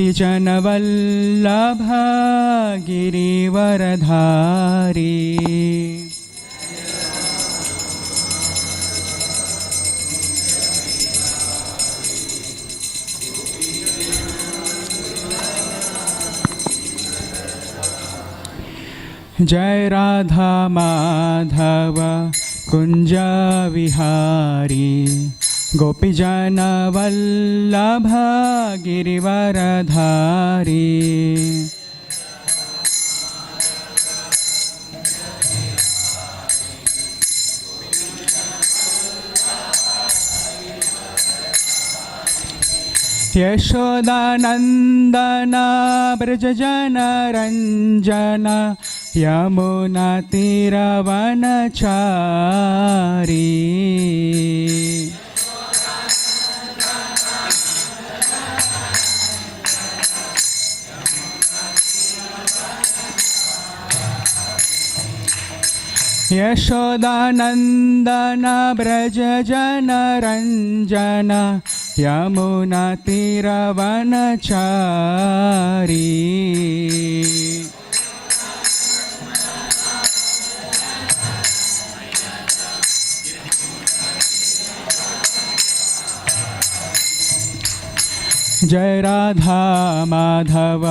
गोपीजनवल्लभ Girivardhari. Jai Radha Madhav Kunj Vihari, गोपीजन Vallabh Girivardhari. Yashodanandan ब्रजजन Ranjan, Yamuna तीरवनचारी। Yashodanandan ब्रजजन Ranjan, Yamuna तीरवनचारी। Jai Radha Madhav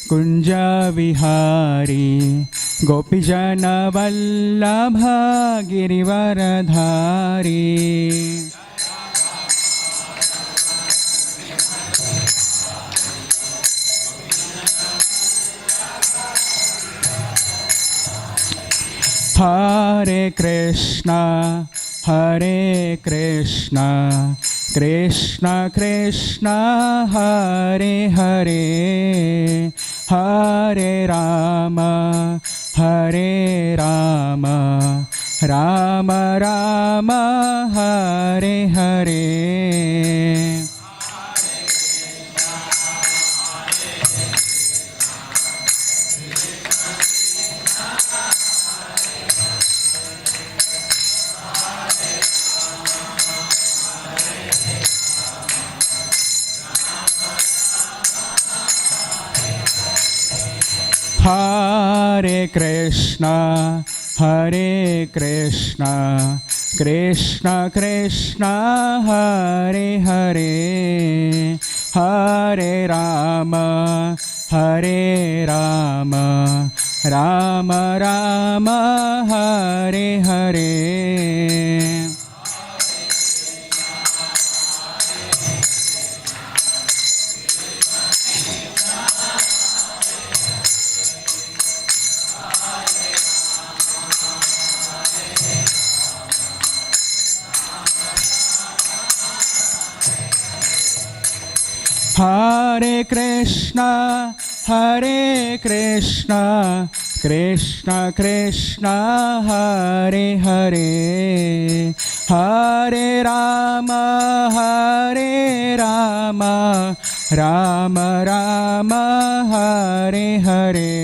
Kunj Vihari, गोपीजन Vallabh Girivardhari. Hare Krishna Krishna Krishna Hare Hare, Hare Ram Ram Ram Hare Hare. Hare Krishna Krishna Krishna Hare Hare, Hare Ram Ram Ram Hare Hare. Hare Krishna Krishna Krishna Hare Hare, Hare Ram Ram Ram Hare Hare.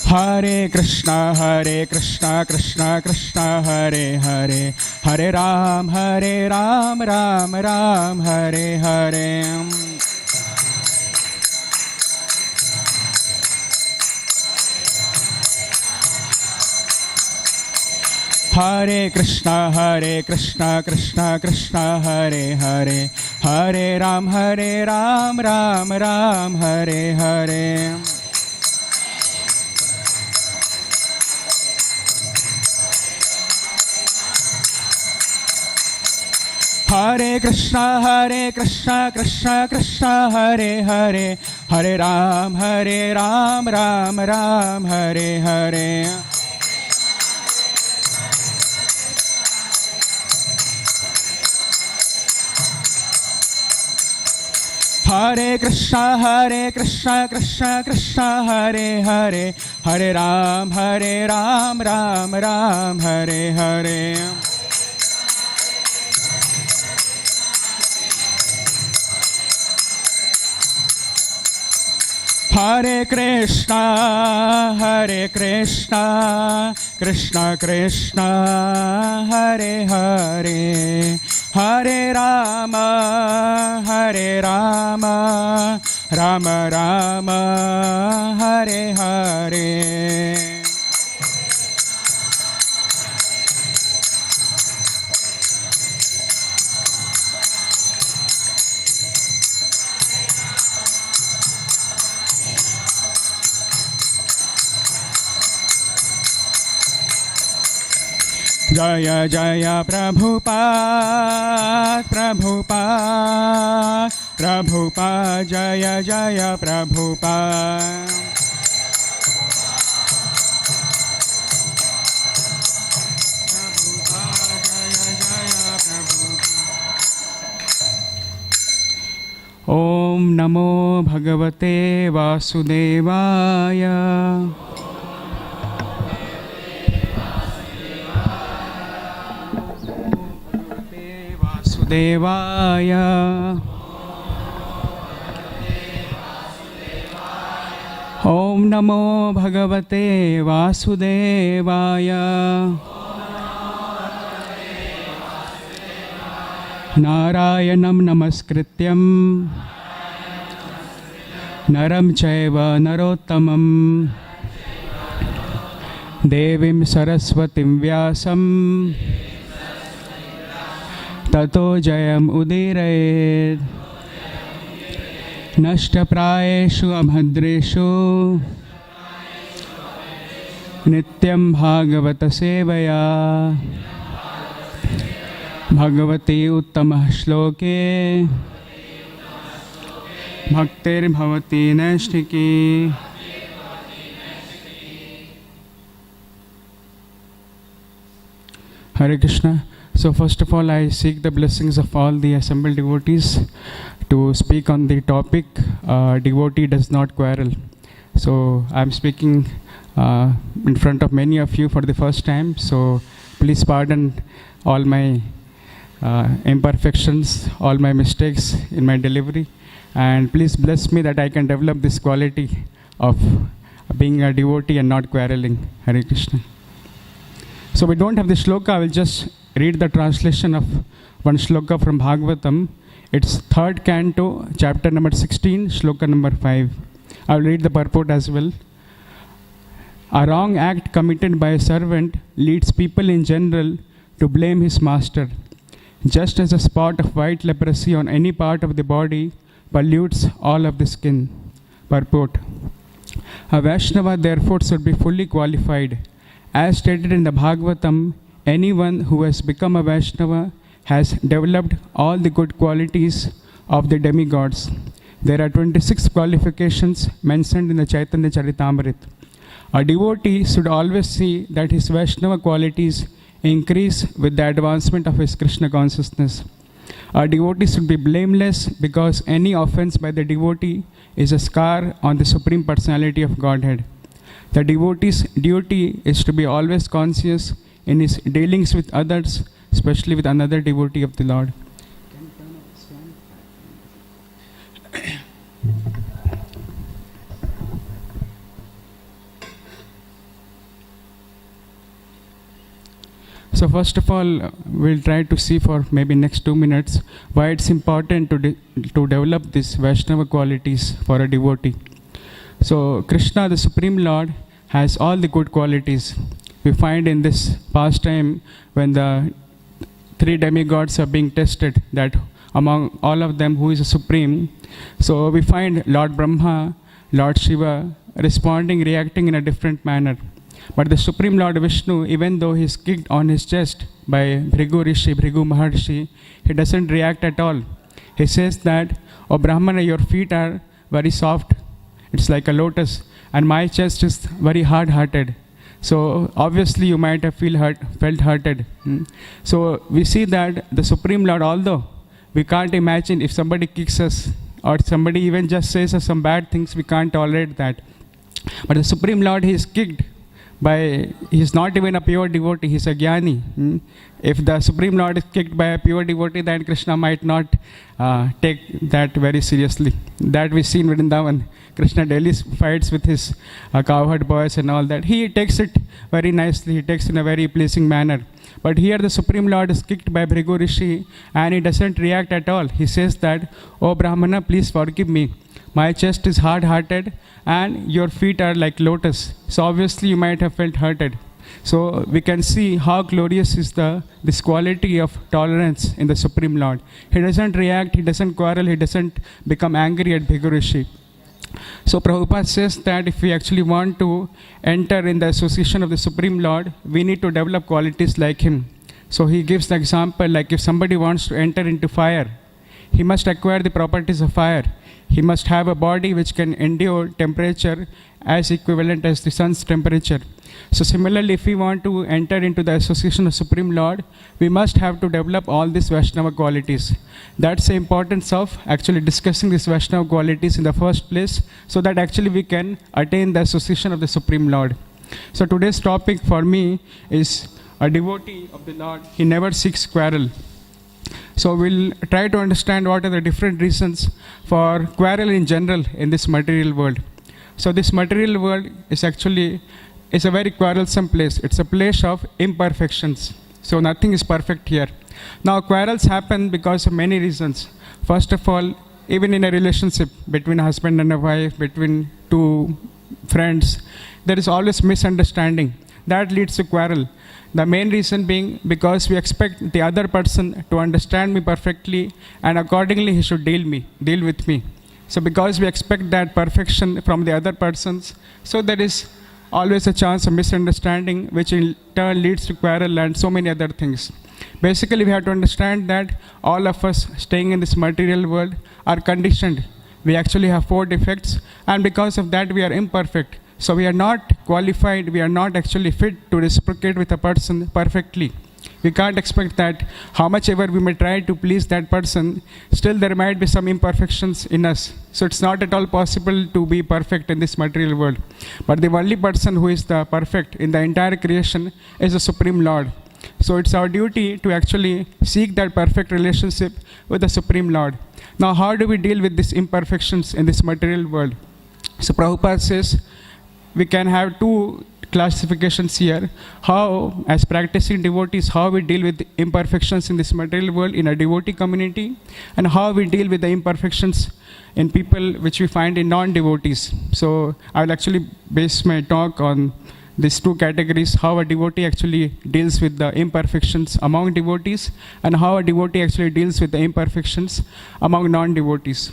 Hare Krishna Krishna Krishna Hare Hare, Hare Ram Ram Ram Hare Hare. Hare Krishna Krishna Krishna Hare Hare, Hare Ram Ram Ram Hare Hare. Hare Krishna Krishna Krishna Hare Hare, Hare Ram Ram Ram Hare Hare. Hare Krishna Krishna Krishna Hare Hare, Hare Ram Ram Ram Hare Hare. Hare Krishna, Krishna Krishna, Hare Hare, Hare Rama, Rama Rama, Hare Hare. Jaya Jaya Prabhupada, Prabhupada, Prabhupada, Jaya Jaya Prabhupada. Om Namo Bhagavate Vasudevaya. Devaya. Om Namo Bhagavate Vasudevaya. Narayanam Namaskrityam Naram Chaiva Narottamam Devim Saraswatim Vyasam Tato Jayam Udirayet Nashtaprayeshu Amhadreshu Nityam Bhagavata Sevaya Bhagavati Uttamah Shloke Bhaktir Bhavati Nashtiki. Hare Krishna. So first of all, I seek the blessings of all the assembled devotees to speak on the topic, devotee does not quarrel. So I'm speaking in front of many of you for the first time. So please pardon all my imperfections, all my mistakes in my delivery. And please bless me that I can develop this quality of being a devotee and not quarreling. Hare Krishna. So we don't have the shloka, I will just read the translation of one shloka from Bhagavatam. It's 3rd canto, chapter number 16, shloka number 5. I will read the purport as well. A wrong act committed by a servant leads people in general to blame his master, just as a spot of white leprosy on any part of the body pollutes all of the skin. Purport. A Vaishnava therefore should be fully qualified. As stated in the Bhagavatam, anyone who has become a Vaishnava has developed all the good qualities of the demigods. There are 26 qualifications mentioned in the Chaitanya Charitamrita. A devotee should always see that his Vaishnava qualities increase with the advancement of his Krishna consciousness. A devotee should be blameless because any offense by the devotee is a scar on the Supreme Personality of Godhead. The devotee's duty is to be always conscious in his dealings with others, especially with another devotee of the Lord. So first of all, we'll try to see for maybe next 2 minutes why it's important to develop these Vaishnava qualities for a devotee. So Krishna, the Supreme Lord, has all the good qualities. We find in this pastime when the 3 demigods are being tested, that among all of them who is a supreme. So we find Lord Brahma, Lord Shiva reacting in a different manner. But the Supreme Lord Vishnu, even though he is kicked on his chest by Bhrigu Maharshi, he doesn't react at all. He says that, "Oh Brahmana, your feet are very soft. It's like a lotus. And my chest is very hard-hearted. So obviously you might have felt hurted." So we see that the Supreme Lord, although we can't imagine if somebody kicks us or somebody even just says us some bad things, we can't tolerate that. But the Supreme Lord, he is kicked he's not even a pure devotee, he's a jnani. If the Supreme Lord is kicked by a pure devotee, then Krishna might not take that very seriously. That we see in Vrindavan. Krishna daily fights with his cowherd boys and all that. He takes it very nicely, he takes it in a very pleasing manner. But here the Supreme Lord is kicked by Bhrigu Rishi and he doesn't react at all. He says that, "Oh Brahmana, please forgive me. My chest is hard-hearted and your feet are like lotus." So obviously you might have felt hurted. So we can see how glorious is this quality of tolerance in the Supreme Lord. He doesn't react, he doesn't quarrel, he doesn't become angry at Bhrigu Rishi. So Prabhupada says that if we actually want to enter in the association of the Supreme Lord, we need to develop qualities like him. So he gives the example, like if somebody wants to enter into fire, he must acquire the properties of fire. He must have a body which can endure temperature as equivalent as the sun's temperature. So similarly, if we want to enter into the association of Supreme Lord, we must have to develop all these Vaishnava qualities. That's the importance of actually discussing these Vaishnava qualities in the first place, so that actually we can attain the association of the Supreme Lord. So today's topic for me is a devotee of the Lord, he never seeks quarrel. So we'll try to understand what are the different reasons for quarrel in general in this material world. So this material world is actually a very quarrelsome place. It's a place of imperfections. So nothing is perfect here. Now quarrels happen because of many reasons. First of all, even in a relationship between a husband and a wife, between two friends, there is always misunderstanding. That leads to quarrel. The main reason being because we expect the other person to understand me perfectly and accordingly he should deal with me. So because we expect that perfection from the other persons, so there is always a chance of misunderstanding, which in turn leads to quarrel and so many other things. Basically, we have to understand that all of us staying in this material world are conditioned. We actually have 4 defects, and because of that we are imperfect. So we are not qualified, we are not actually fit to reciprocate with a person perfectly. We can't expect that how much ever we may try to please that person, still there might be some imperfections in us. So it's not at all possible to be perfect in this material world. But the only person who is the perfect in the entire creation is the Supreme Lord. So it's our duty to actually seek that perfect relationship with the Supreme Lord. Now how do we deal with these imperfections in this material world? So Prabhupada says we can have 2 classifications here. How, as practicing devotees, how we deal with imperfections in this material world in a devotee community, and how we deal with the imperfections in people which we find in non-devotees. So I will actually base my talk on these 2 categories, how a devotee actually deals with the imperfections among devotees, and how a devotee actually deals with the imperfections among non-devotees.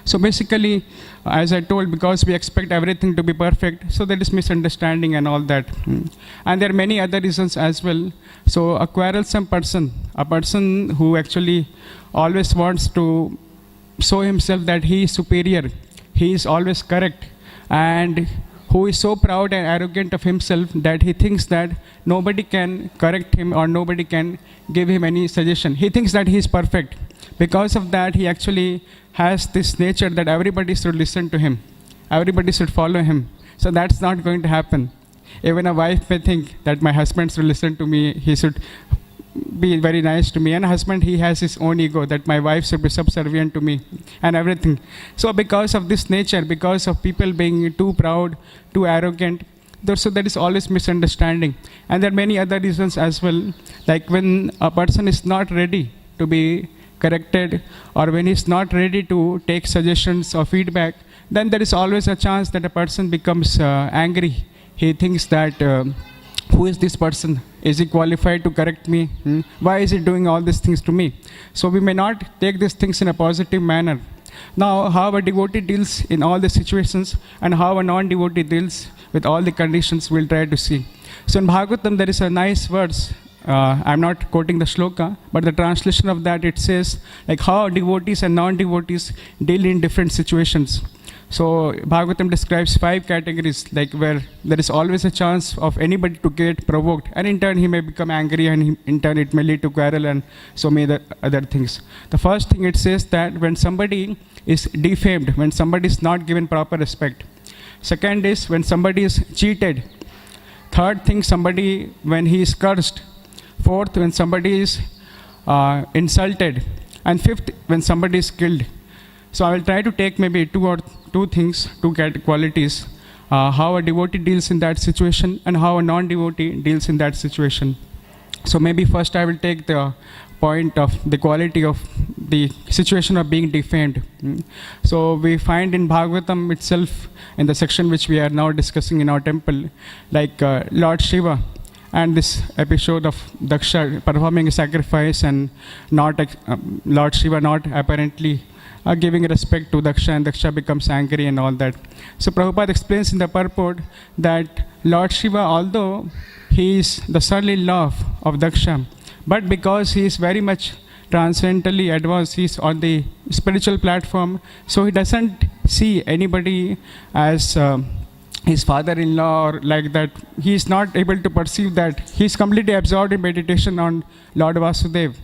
So basically, as I told, because we expect everything to be perfect, so there is misunderstanding and all that. And there are many other reasons as well. So a quarrelsome person, a person who actually always wants to show himself that he is superior, he is always correct, and who is so proud and arrogant of himself that he thinks that nobody can correct him or nobody can give him any suggestion. He thinks that he is perfect. Because of that, he actually has this nature that everybody should listen to him. Everybody should follow him. So that's not going to happen. Even a wife may think that my husband should listen to me, he should be very nice to me. And a husband, he has his own ego that my wife should be subservient to me and everything. So because of this nature, because of people being too proud, too arrogant, so there is always misunderstanding. And there are many other reasons as well. Like when a person is not ready to be corrected, or when he's not ready to take suggestions or feedback, then there is always a chance that a person becomes angry. He thinks that, who is this person? Is he qualified to correct me? Why is he doing all these things to me? So we may not take these things in a positive manner. Now, how a devotee deals in all the situations and how a non-devotee deals with all the conditions, we'll try to see. So in Bhagavatam, there is a nice verse. I'm not quoting the shloka, but the translation of that, it says like how devotees and non-devotees deal in different situations. So Bhagavatam describes 5 categories, like where there is always a chance of anybody to get provoked, and in turn he may become angry, and in turn it may lead to quarrel and so many other things. The first thing it says that when somebody is defamed, when somebody is not given proper respect. Second is when somebody is cheated. Third thing, somebody when he is cursed. Fourth, when somebody is insulted. And fifth, when somebody is killed. So I will try to take maybe two things, two qualities, how a devotee deals in that situation and how a non-devotee deals in that situation. So maybe first I will take the point of the quality of the situation of being defamed. So we find in Bhagavatam itself, in the section which we are now discussing in our temple, like Lord Shiva and this episode of Daksha performing a sacrifice and not Lord Shiva not apparently giving respect to Daksha, and Daksha becomes angry and all that. So Prabhupada explains in the purport that Lord Shiva, although he is the son-in-law of Daksha, but because he is very much transcendentally advanced, he is on the spiritual platform, so he doesn't see anybody as his father-in-law or like that. He is not able to perceive that. He is completely absorbed in meditation on Lord Vasudev.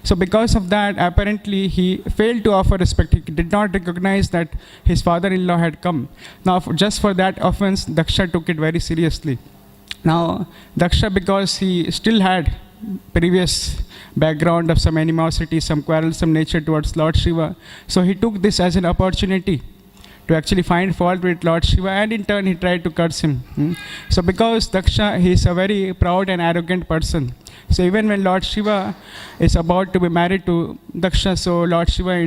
So because of that, apparently he failed to offer respect. He did not recognize that his father-in-law had come. Now just for that offense, Daksha took it very seriously. Now Daksha, because he still had previous background of some animosity, some quarrelsome nature towards Lord Shiva, so he took this as an opportunity to actually find fault with Lord Shiva, and in turn he tried to curse him. So because Daksha, he is a very proud and arrogant person, so even when Lord Shiva is about to be married to Daksha, so Lord Shiva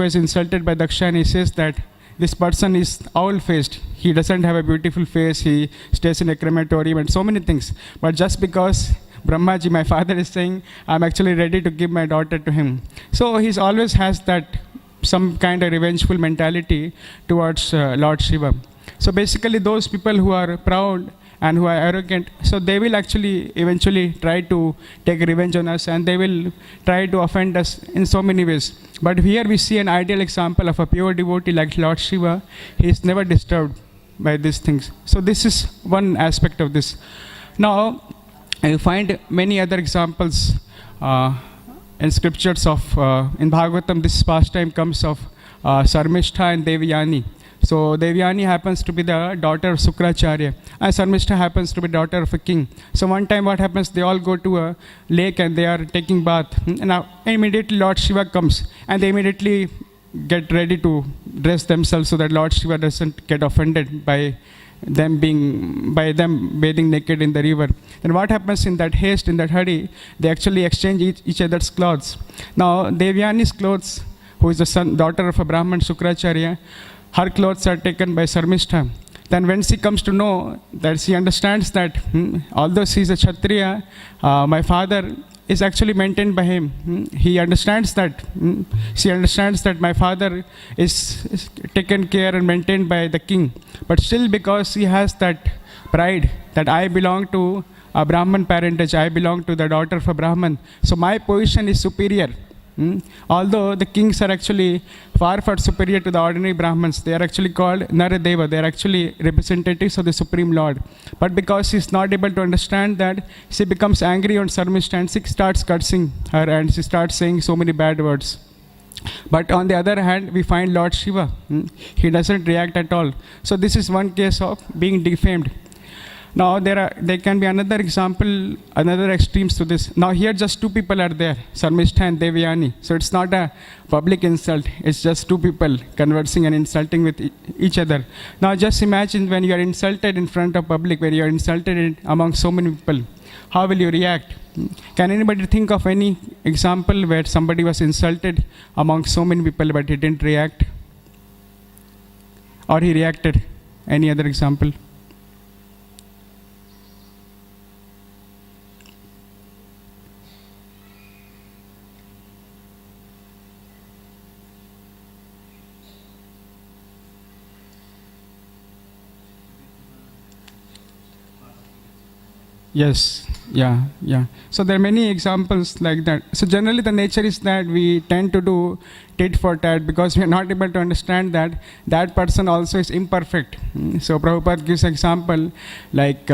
is insulted by Daksha, and he says that this person is owl-faced. He doesn't have a beautiful face. He stays in a crematorium and so many things. But just because Brahmaji, my father, is saying, I'm actually ready to give my daughter to him. So he always has that some kind of revengeful mentality towards Lord Shiva. So basically those people who are proud and who are arrogant, so they will actually eventually try to take revenge on us, and they will try to offend us in so many ways. But here we see an ideal example of a pure devotee like Lord Shiva. He is never disturbed by these things. So this is one aspect of this. Now you find many other examples in scriptures of, in Bhagavatam, this pastime comes of Sarmishtha and Devyani. So Devyani happens to be the daughter of Sukracharya, and Sarmishtha happens to be daughter of a king. So one time what happens, they all go to a lake and they are taking bath. And now immediately Lord Shiva comes, and they immediately get ready to dress themselves so that Lord Shiva doesn't get offended by them bathing naked in the river. Then what happens, in that haste, in that hurry, they actually exchange each other's clothes. Now Devyani's clothes, who is the daughter of a Brahman, Sukracharya, her clothes are taken by Sarmishtha. Then when she comes to know that, she understands that although she is a Kshatriya, my father is actually maintained by him. He understands that, she understands that my father is taken care and maintained by the king. But still, because she has that pride that I belong to a Brahman parentage, I belong to the daughter of a Brahman, so my position is superior. Although the kings are actually far superior to the ordinary Brahmins, they are actually called Naradeva, they are actually representatives of the Supreme Lord. But because she is not able to understand that, she becomes angry on Sarmishtha and she starts cursing her and she starts saying so many bad words. But on the other hand, we find Lord Shiva, he doesn't react at all. So this is one case of being defamed. Now there can be another example, another extremes to this. Now here just two people are there, Sarmishtha and Devyani. So it's not a public insult, it's just two people conversing and insulting with each other. Now just imagine when you are insulted in front of public, when you are insulted among so many people, how will you react? Can anybody think of any example where somebody was insulted among so many people but he didn't react? Or he reacted? Any other example? Yes, yeah. So there are many examples like that. So generally the nature is that we tend to do tit for tat because we are not able to understand that that person also is imperfect. So Prabhupada gives example like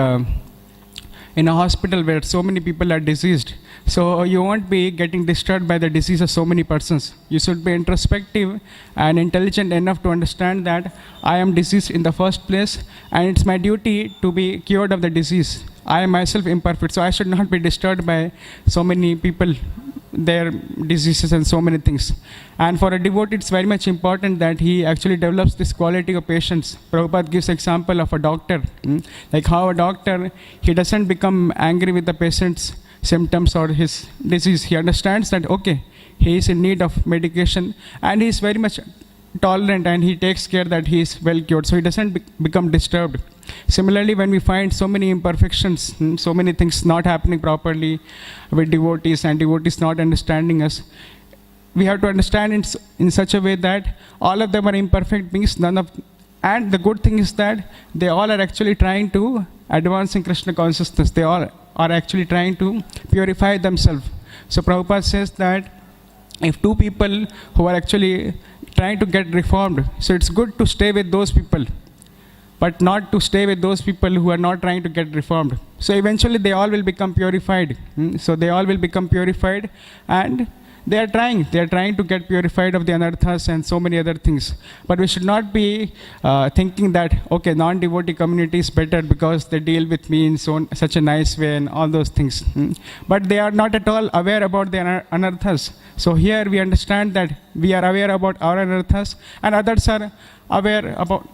in a hospital where so many people are diseased. So you won't be getting disturbed by the disease of so many persons. You should be introspective and intelligent enough to understand that I am diseased in the first place, and it's my duty to be cured of the disease. I am myself imperfect, so I should not be disturbed by so many people, their diseases and so many things. And for a devotee, it's very much important that he actually develops this quality of patience. Prabhupada gives example of a doctor, like how a doctor, he doesn't become angry with the patient's symptoms or his disease. He understands that, okay, he is in need of medication, and he is very much tolerant, and he takes care that he is well cured, so he doesn't become disturbed. Similarly, when we find so many imperfections, so many things not happening properly with devotees, and devotees not understanding us, we have to understand in such a way that all of them are imperfect beings, and the good thing is that they all are actually trying to advance in Krishna consciousness. They all are actually trying to purify themselves. So Prabhupada says that if two people who are actually trying to get reformed, so it's good to stay with those people, but not to stay with those people who are not trying to get reformed. So eventually they all will become purified. So they all will become purified, and they are trying to get purified of the anarthas and so many other things. But we should not be thinking that, okay, non-devotee community is better because they deal with me in such a nice way and all those things. But they are not at all aware about the anarthas. So here we understand that we are aware about our anarthas, and others are aware about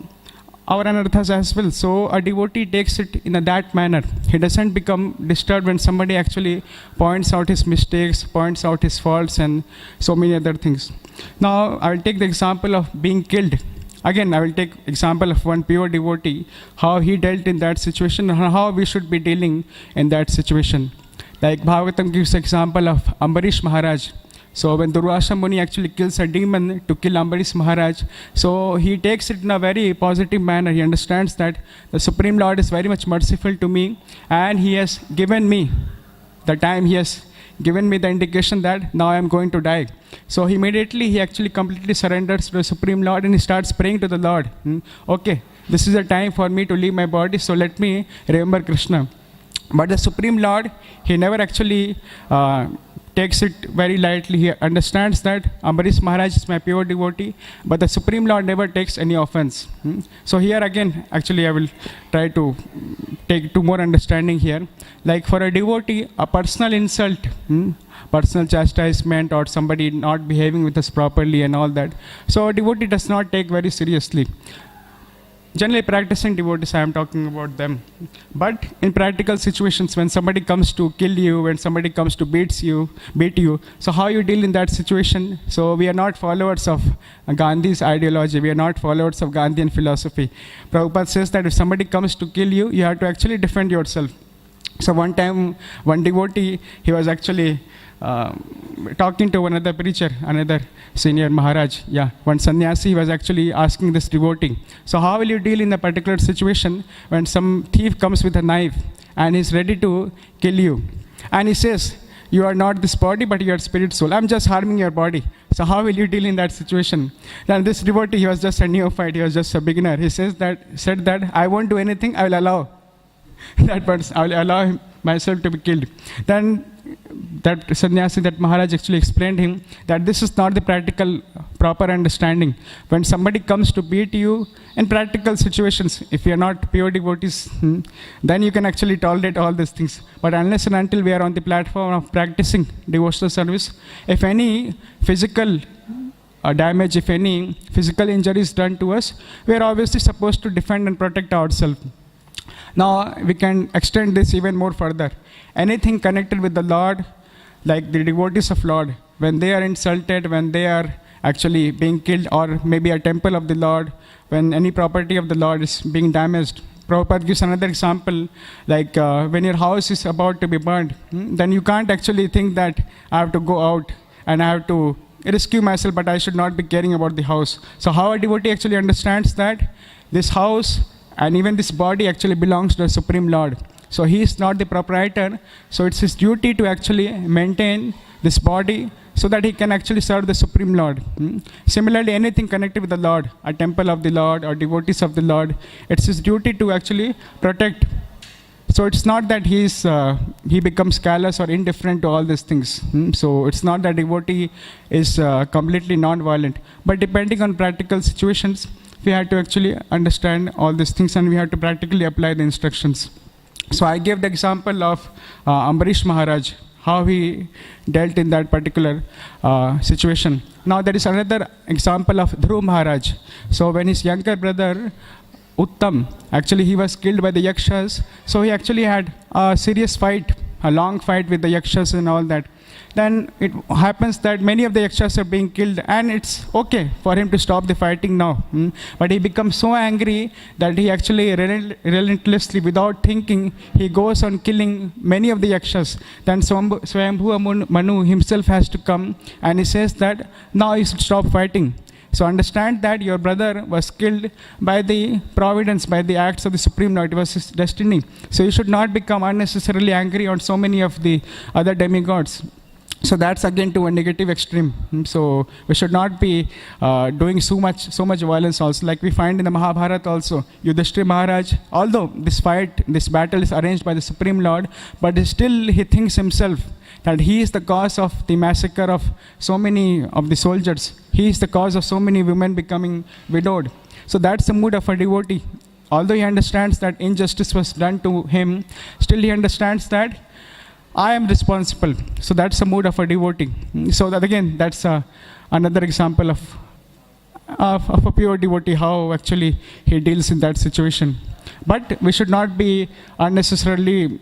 our anarthas as well. So a devotee takes it in that manner. He doesn't become disturbed when somebody actually points out his mistakes, points out his faults, and so many other things. Now I will take the example of being killed. Again, I will take example of one pure devotee, how he dealt in that situation, and how we should be dealing in that situation. Like Bhagavatam gives example of Ambarish Maharaj. So when Durvasa Muni actually kills a demon to kill Ambarish Maharaj, so he takes it in a very positive manner. He understands that the Supreme Lord is very much merciful to me, and he has given me the time, he has given me the indication that now I am going to die. So immediately he actually completely surrenders to the Supreme Lord, and he starts praying to the Lord. Okay, this is the time for me to leave my body, so let me remember Krishna. But the Supreme Lord, he never actually takes it very lightly. He understands that Ambarish Maharaj is my pure devotee, but the Supreme Lord never takes any offense. So here again, actually I will try to take to more understanding here. Like for a devotee, a personal insult, personal chastisement, or somebody not behaving with us properly and all that, so a devotee does not take very seriously. Generally practicing devotees, I am talking about them. But in practical situations, when somebody comes to kill you, when somebody comes to beat you, so how you deal in that situation? So we are not followers of Gandhi's ideology. We are not followers of Gandhian philosophy. Prabhupada says that if somebody comes to kill you, you have to actually defend yourself. So one time, one devotee, he was actually talking to another preacher, another senior Maharaj. One sannyasi was actually asking this devotee, so how will you deal in a particular situation when some thief comes with a knife and is ready to kill you? And he says, you are not this body, but you are spirit soul. I'm just harming your body. So how will you deal in that situation? Then this devotee, he was just a neophyte, he was just a beginner. He said that I won't do anything, I will allow that person, I will allow myself to be killed. Then that sannyasi, that Maharaj actually explained him that this is not the practical proper understanding. When somebody comes to beat you in practical situations, if you are not pure devotees, then you can actually tolerate all these things. But unless and until we are on the platform of practicing devotional service, if any physical damage, if any physical injury is done to us, we are obviously supposed to defend and protect ourselves. Now we can extend this even more further. Anything connected with the Lord, like the devotees of Lord, when they are insulted, when they are actually being killed, or maybe a temple of the Lord, when any property of the Lord is being damaged. Prabhupada gives another example, like when your house is about to be burned, then you can't actually think that I have to go out and I have to rescue myself, but I should not be caring about the house. So how a devotee actually understands that this house and even this body actually belongs to the Supreme Lord. So he is not the proprietor. So it's his duty to actually maintain this body so that he can actually serve the Supreme Lord. Similarly, anything connected with the Lord, a temple of the Lord or devotees of the Lord, it's his duty to actually protect. So it's not that he becomes callous or indifferent to all these things. So it's not that devotee is completely non-violent. But depending on practical situations, we have to actually understand all these things and we have to practically apply the instructions. So I gave the example of Ambarish Maharaj, how he dealt in that particular situation. Now there is another example of Dhruv Maharaj. So when his younger brother Uttam, actually he was killed by the Yakshas, so he actually had a serious fight, a long fight with the Yakshas and all that. Then it happens that many of the Yakshas are being killed and it's okay for him to stop the fighting now. But he becomes so angry that he actually relentlessly, without thinking, he goes on killing many of the Yakshas. Then Swayambhu Manu himself has to come and he says that now you should stop fighting. So understand that your brother was killed by the providence, by the acts of the Supreme Lord. It was his destiny. So you should not become unnecessarily angry on so many of the other demigods. So that's again to a negative extreme. So we should not be doing so much violence also. Like we find in the Mahabharata also, Yudhishthira Maharaj, although this battle is arranged by the Supreme Lord, but still he thinks himself that he is the cause of the massacre of so many of the soldiers. He is the cause of so many women becoming widowed. So that's the mood of a devotee. Although he understands that injustice was done to him, still he understands that I am responsible. So that's the mood of a devotee. So that again, that's another example of a pure devotee, how actually he deals in that situation. But we should not be unnecessarily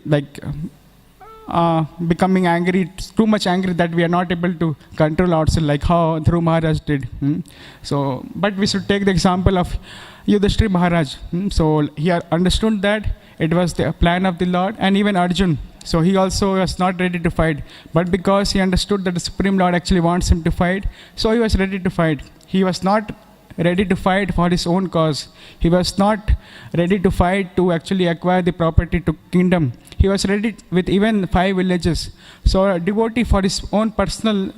becoming angry, too much angry that we are not able to control ourselves, like how Dhruv Maharaj did. So, but we should take the example of Yudhishthira Maharaj. So he understood that it was the plan of the Lord, and even Arjun. So he also was not ready to fight, but because he understood that the Supreme Lord actually wants him to fight, so he was ready to fight. He was not ready to fight for his own cause. He was not ready to fight to actually acquire the property to kingdom. He was ready with even 5 villages. So a devotee for his own personal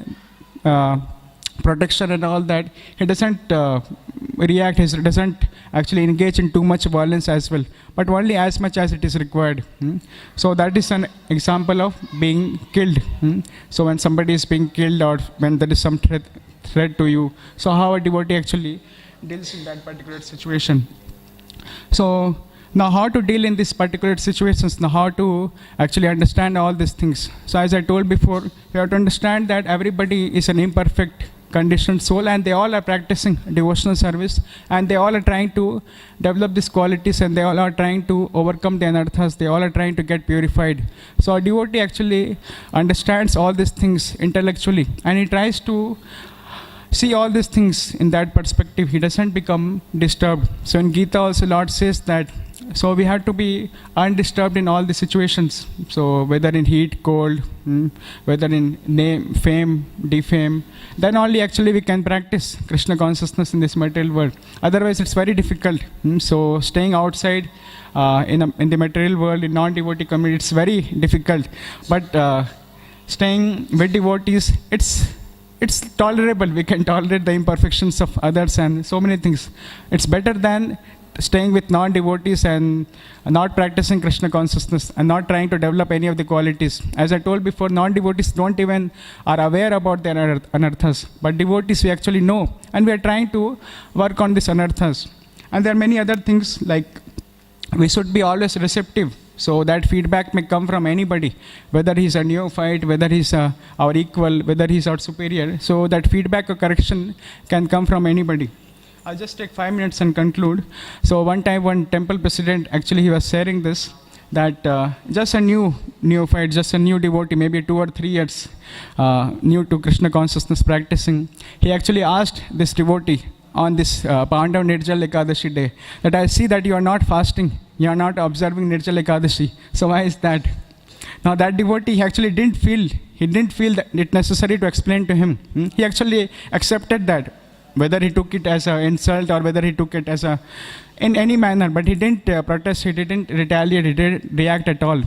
protection and all that, he doesn't react, he doesn't actually engage in too much violence as well, but only as much as it is required. So that is an example of being killed. So when somebody is being killed or when there is some threat to you, so how a devotee actually deals in that particular situation. So now how to deal in these particular situations, now how to actually understand all these things. So as I told before, we have to understand that everybody is an imperfect conditioned soul and they all are practicing devotional service and they all are trying to develop these qualities and they all are trying to overcome the anarthas, they all are trying to get purified. So a devotee actually understands all these things intellectually and he tries to see all these things in that perspective. He doesn't become disturbed. So in Gita also Lord says that so we have to be undisturbed in all the situations. So whether in heat, cold, whether in name, fame, defame, then only actually we can practice Krishna consciousness in this material world. Otherwise it's very difficult. So staying outside in the material world, in non-devotee community, it's very difficult. But staying with devotees, it's tolerable. We can tolerate the imperfections of others and so many things. It's better than staying with non-devotees and not practicing Krishna consciousness and not trying to develop any of the qualities. As I told before, non-devotees don't even are aware about their anarthas, but devotees we actually know and we are trying to work on these anarthas. And there are many other things like we should be always receptive. So that feedback may come from anybody, whether he's a neophyte, whether he's our equal, whether he's our superior. So that feedback or correction can come from anybody. I'll just take 5 minutes and conclude. So one time, one temple president, actually he was sharing this, that just a new neophyte, just a new devotee, maybe 2 or 3 years new to Krishna consciousness practicing, he actually asked this devotee on this Pandav Nirjal Ekadashi day, that I see that you are not fasting, you are not observing Nirjal Ekadashi. So why is that? Now that devotee, he actually didn't feel that it necessary to explain to him. He actually accepted that. Whether he took it as an insult or whether he took it as in any manner, but he didn't protest, he didn't retaliate, he didn't react at all.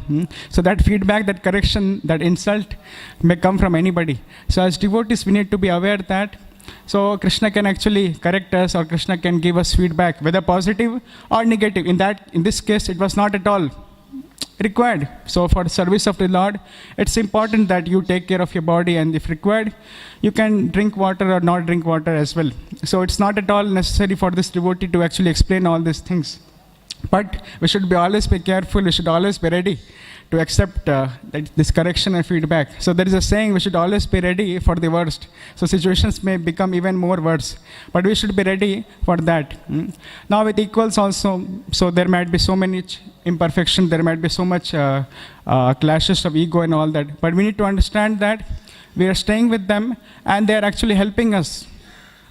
So that feedback, that correction, that insult may come from anybody. So as devotees, we need to be aware that so Krishna can actually correct us or Krishna can give us feedback, whether positive or negative. In this case, it was not at all required. So for the service of the Lord, it's important that you take care of your body, and if required, you can drink water or not drink water as well. So it's not at all necessary for this devotee to actually explain all these things. But we should always be careful, we should always be ready to accept this correction and feedback. So there is a saying, we should always be ready for the worst. So situations may become even more worse, but we should be ready for that. Now with equals also, so there might be so many imperfections, there might be so much clashes of ego and all that. But we need to understand that we are staying with them, and they are actually helping us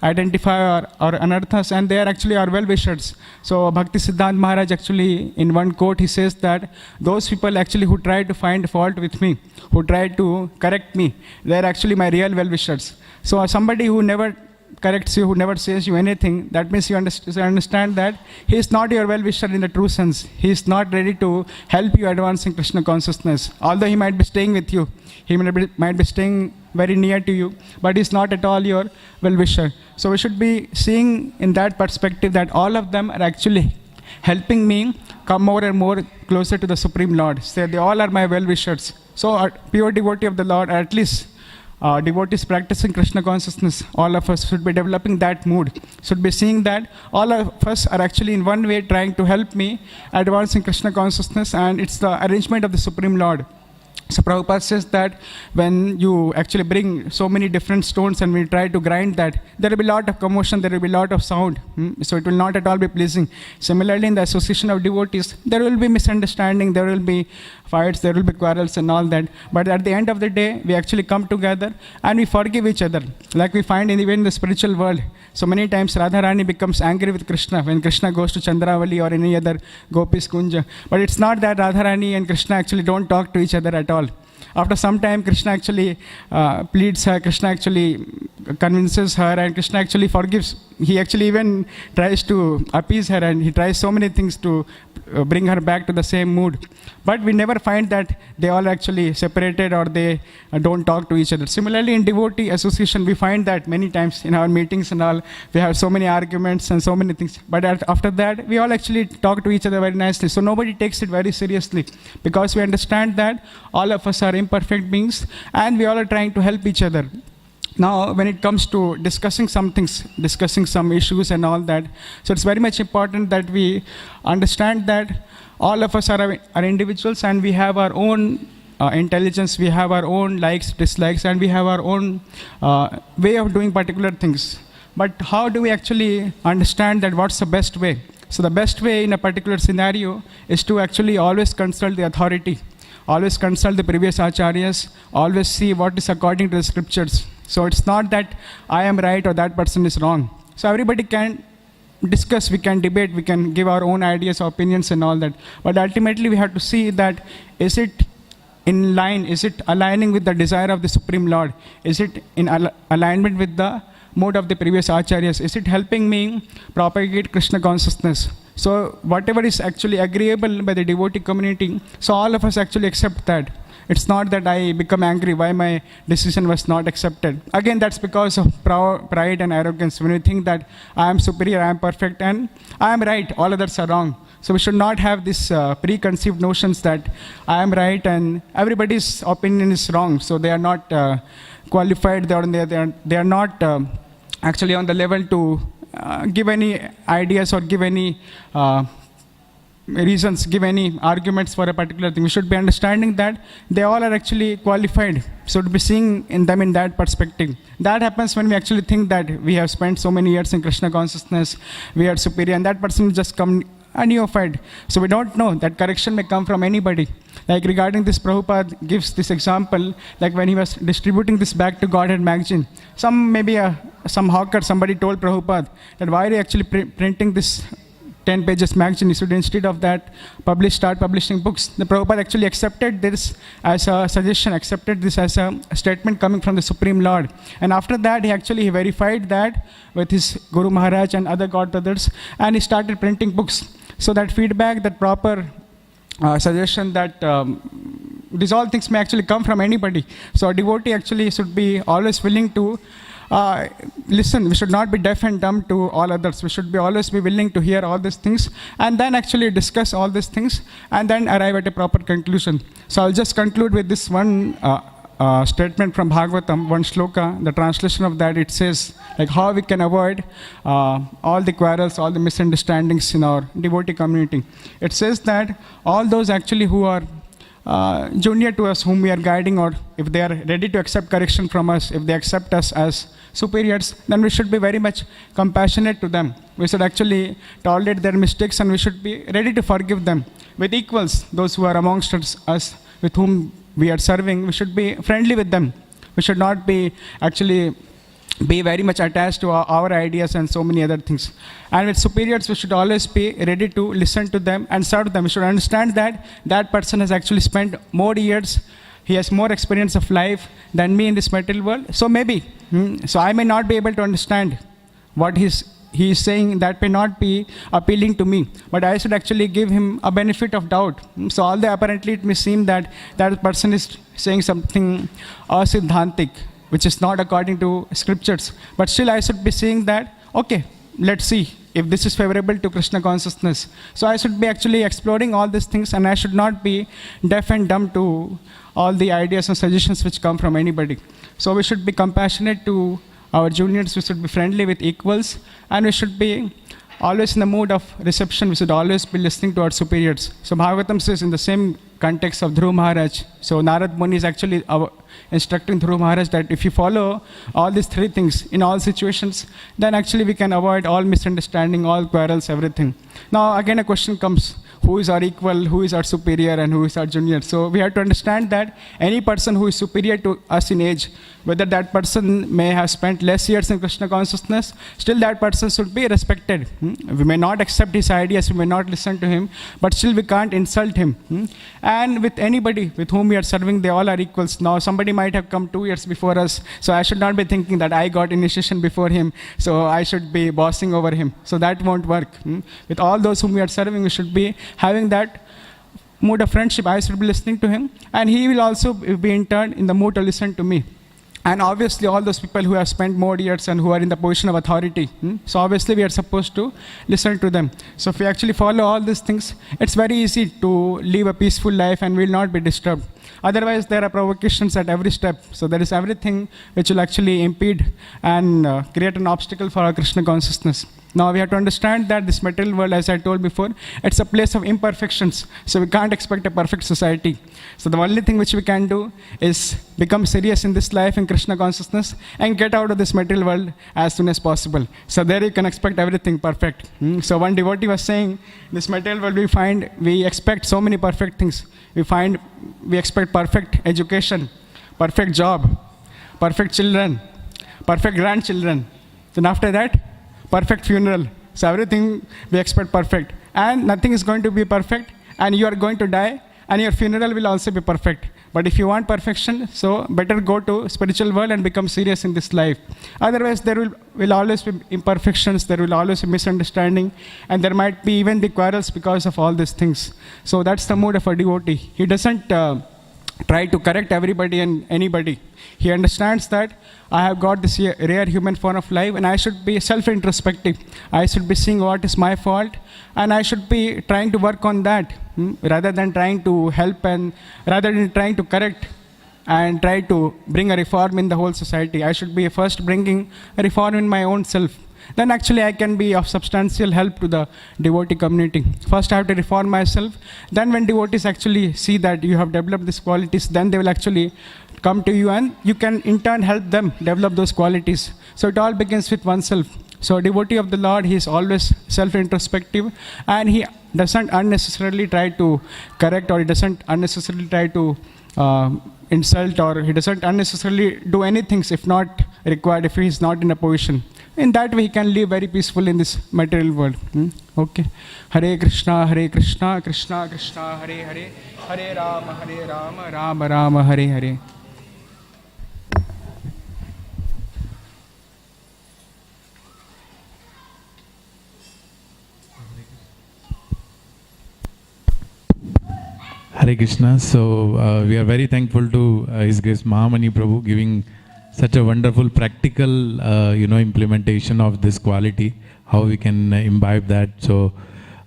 identify our anarthas, and they are actually our well-wishers. So Bhakti Siddhanta Maharaj actually, in one quote, he says that those people actually who try to find fault with me, who try to correct me, they are actually my real well-wishers. So somebody who never corrects you, who never says you anything, that means you understand that he is not your well-wisher in the true sense. He is not ready to help you advance in Krishna consciousness. Although he might be staying with you, he might be staying very near to you, but he is not at all your well-wisher. So we should be seeing in that perspective that all of them are actually helping me come more and more closer to the Supreme Lord. So they all are my well-wishers. So a pure devotee of the Lord, or at least devotees practicing Krishna consciousness, all of us should be developing that mood, should be seeing that all of us are actually in one way trying to help me advance in Krishna consciousness, and it's the arrangement of the Supreme Lord. So Prabhupada says that when you actually bring so many different stones and we try to grind that, there will be a lot of commotion, there will be a lot of sound. So it will not at all be pleasing. Similarly, in the association of devotees, there will be misunderstanding, there will be fights, there will be quarrels and all that. But at the end of the day, we actually come together and we forgive each other. Like we find even in the spiritual world, so many times Radharani becomes angry with Krishna when Krishna goes to Chandravali or any other Gopis Kunja. But it's not that Radharani and Krishna actually don't talk to each other at all. After some time, Krishna actually pleads her, Krishna actually convinces her, and Krishna actually forgives. He actually even tries to appease her, and he tries so many things to bring her back to the same mood. But we never find that they all actually separated or they don't talk to each other. Similarly, in devotee association, we find that many times in our meetings and all, we have so many arguments and so many things. But after that, we all actually talk to each other very nicely. So nobody takes it very seriously, because we understand that all of us are imperfect beings and we all are trying to help each other. Now, when it comes to discussing some things, discussing some issues and all that, so it's very much important that we understand that all of us are individuals, and we have our own intelligence, we have our own likes, dislikes, and we have our own way of doing particular things. But how do we actually understand that what's the best way? So the best way in a particular scenario is to actually always consult the authority, always consult the previous acharyas, always see what is according to the scriptures. So it's not that I am right or that person is wrong. So everybody can discuss, we can debate, we can give our own ideas, opinions and all that. But ultimately we have to see that is it in line, is it aligning with the desire of the Supreme Lord? Is it in alignment with the mode of the previous acharyas? Is it helping me propagate Krishna consciousness? So whatever is actually agreeable by the devotee community, so all of us actually accept that. It's not that I become angry why my decision was not accepted. Again, that's because of pride and arrogance. When we think that I am superior, I am perfect, and I am right, all others are wrong. So we should not have this preconceived notions that I am right and everybody's opinion is wrong. So they are not qualified, they are not actually on the level to give any ideas or give any reasons, give any arguments for a particular thing. We should be understanding that they all are actually qualified. So to be seeing in them in that perspective. That happens when we actually think that we have spent so many years in Krishna consciousness, we are superior, and that person will just come a neophyte. So we don't know that correction may come from anybody. Like regarding this, Prabhupada gives this example, like when he was distributing this Back to Godhead magazine, some hawker, somebody told Prabhupada that why are you actually printing this 10 pages magazine? You should instead of that start publishing books. The Prabhupada actually accepted this as a suggestion, accepted this as a statement coming from the Supreme Lord. And after that, he verified that with his Guru Maharaj and other godbrothers, and he started printing books. So that feedback, that proper suggestion, that these all things may actually come from anybody. So a devotee actually should be always willing to listen. We should not be deaf and dumb to all others. We should be always be willing to hear all these things and then actually discuss all these things and then arrive at a proper conclusion. So I'll just conclude with this one statement from Bhagavatam, one shloka. The translation of that, it says like how we can avoid all the quarrels, all the misunderstandings in our devotee community. It says that all those actually who are junior to us, whom we are guiding, or if they are ready to accept correction from us, if they accept us as superiors, then we should be very much compassionate to them. We should actually tolerate their mistakes and we should be ready to forgive them. With equals, those who are amongst us with whom we are serving, we should be friendly with them. We should not be actually be very much attached to our ideas and so many other things. And with superiors, we should always be ready to listen to them and serve them. We should understand that that person has actually spent more years, he has more experience of life than me in this material world. So maybe, so I may not be able to understand what he is saying, that may not be appealing to me, but I should actually give him a benefit of doubt. So although apparently it may seem that that person is saying something asiddhantic, which is not according to scriptures, but still I should be seeing that, okay, let's see if this is favorable to Krishna consciousness. So I should be actually exploring all these things and I should not be deaf and dumb to all the ideas and suggestions which come from anybody. So we should be compassionate to our juniors, we should be friendly with equals, and we should be always in the mood of reception. We should always be listening to our superiors. So Bhagavatam says in the same context of Dhruva Maharaj, so Narad Muni is actually instructing Dhruva Maharaj that if you follow all these three things in all situations, then actually we can avoid all misunderstanding, all quarrels, everything. Now again a question comes, who is our equal, who is our superior, and who is our junior? So we have to understand that any person who is superior to us in age, whether that person may have spent less years in Krishna consciousness, still that person should be respected. We may not accept his ideas, we may not listen to him, but still we can't insult him. And with anybody with whom we are serving, they all are equals. Now somebody might have come 2 years before us, so I should not be thinking that I got initiation before him, so I should be bossing over him. So that won't work. With all those whom we are serving, we should be having that mood of friendship. I should be listening to him, and he will also be in turn in the mood to listen to me. And obviously all those people who have spent more years and who are in the position of authority, so obviously we are supposed to listen to them. So if we actually follow all these things, it's very easy to live a peaceful life and will not be disturbed. Otherwise there are provocations at every step. So there is everything which will actually impede and create an obstacle for our Krishna consciousness. Now we have to understand that this material world, as I told before, it's a place of imperfections. So we can't expect a perfect society. So the only thing which we can do is become serious in this life in Krishna consciousness and get out of this material world as soon as possible. So there you can expect everything perfect. So one devotee was saying, this material world we expect so many perfect things. We expect perfect education, perfect job, perfect children, perfect grandchildren. Then after that, perfect funeral. So everything we expect perfect. And nothing is going to be perfect, and you are going to die, and your funeral will also be perfect. But if you want perfection, so better go to spiritual world and become serious in this life. Otherwise there will always be imperfections, there will always be misunderstanding, and there might be even the quarrels because of all these things. So that's the mood of a devotee. He doesn't try to correct everybody and anybody. He understands that I have got this rare human form of life and I should be self-introspective. I should be seeing what is my fault and I should be trying to work on that rather than trying to help and rather than trying to correct and try to bring a reform in the whole society. I should be first bringing a reform in my own self. Then actually I can be of substantial help to the devotee community. First I have to reform myself. Then when devotees actually see that you have developed these qualities, then they will actually come to you and you can in turn help them develop those qualities. So it all begins with oneself. So a devotee of the Lord, he is always self-introspective and he doesn't unnecessarily try to correct, or he doesn't unnecessarily try to insult, or he doesn't unnecessarily do anything if not required, if he is not in a position. In that way he can live very peacefully in this material world. Okay. Hare Krishna, Krishna Krishna, Hare Hare, Hare Rama, Rama Rama, Hare Hare. Hare Krishna. So we are very thankful to His Grace Mahamani Prabhu giving such a wonderful practical, implementation of this quality, how we can imbibe that. So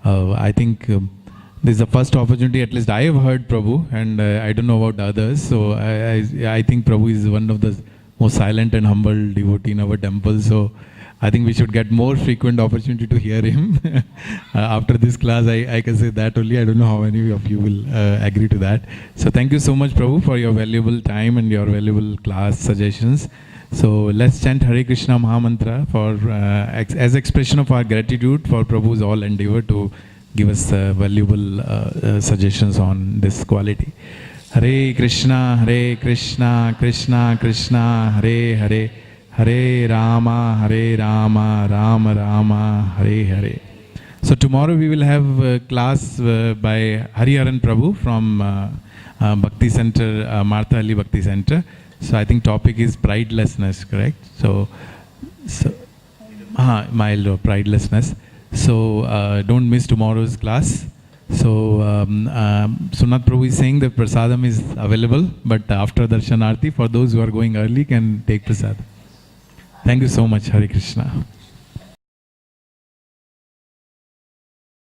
I think this is the first opportunity, at least I have heard Prabhu, and I don't know about others. So I think Prabhu is one of the most silent and humble devotee in our temple. So I think we should get more frequent opportunity to hear him. After this class, I can say that only. I don't know how many of you will agree to that. So thank you so much, Prabhu, for your valuable time and your valuable class suggestions. So let's chant Hare Krishna Mahamantra for as expression of our gratitude for Prabhu's all endeavor to give us valuable suggestions on this quality. Hare Krishna, Krishna Krishna, Hare Hare, Hare Rama, Rama Rama, Hare Hare. So tomorrow we will have a class by Hariharan Prabhu from Bhakti Center, Martha Ali Bhakti Center. So I think topic is pridelessness, correct? So mild or pridelessness. So don't miss tomorrow's class. So Sunat Prabhu is saying that prasadam is available, but after darshanarti, for those who are going early, can take prasadam. Thank you so much. Hare Krishna.